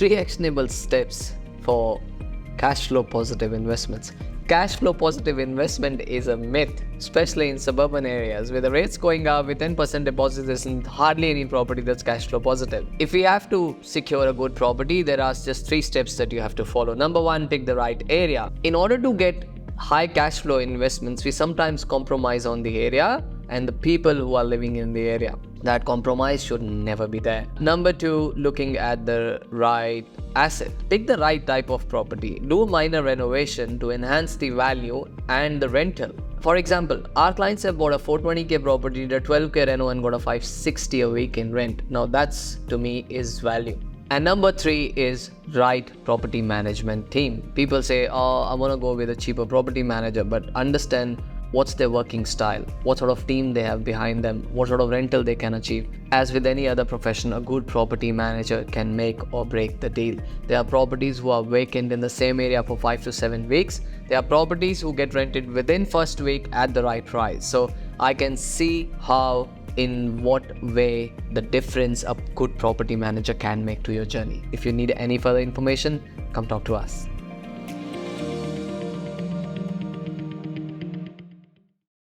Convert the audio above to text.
3 actionable steps for cash flow positive investments. Cash flow positive investment is a myth, especially in suburban areas where the rates going up with 10% deposits isn't hardly any property that's cash flow positive. If we have to secure a good property, there are just 3 steps that you have to follow. Number 1, pick the right area. In order to get high cash flow investments, we sometimes compromise on the area and the people who are living in the area. That compromise should never be there. Number 2, looking at the right asset. Pick the right type of property. Do a minor renovation to enhance the value and the rental. For example, our clients have bought a 420k property, did a 12k reno and got a 560 a week in rent. Now that's, to me, is value. And number 3 is right property management team. People say, oh, I want to go with a cheaper property manager, but understand what's their working style, what sort of team they have behind them, what sort of rental they can achieve. As with any other profession, a good property manager can make or break the deal. There are properties who are vacant in the same area for 5 to 7 weeks. There are properties who get rented within first week at the right price. So I can see how, in what way the difference a good property manager can make to your journey. If you need any further information, come talk to us.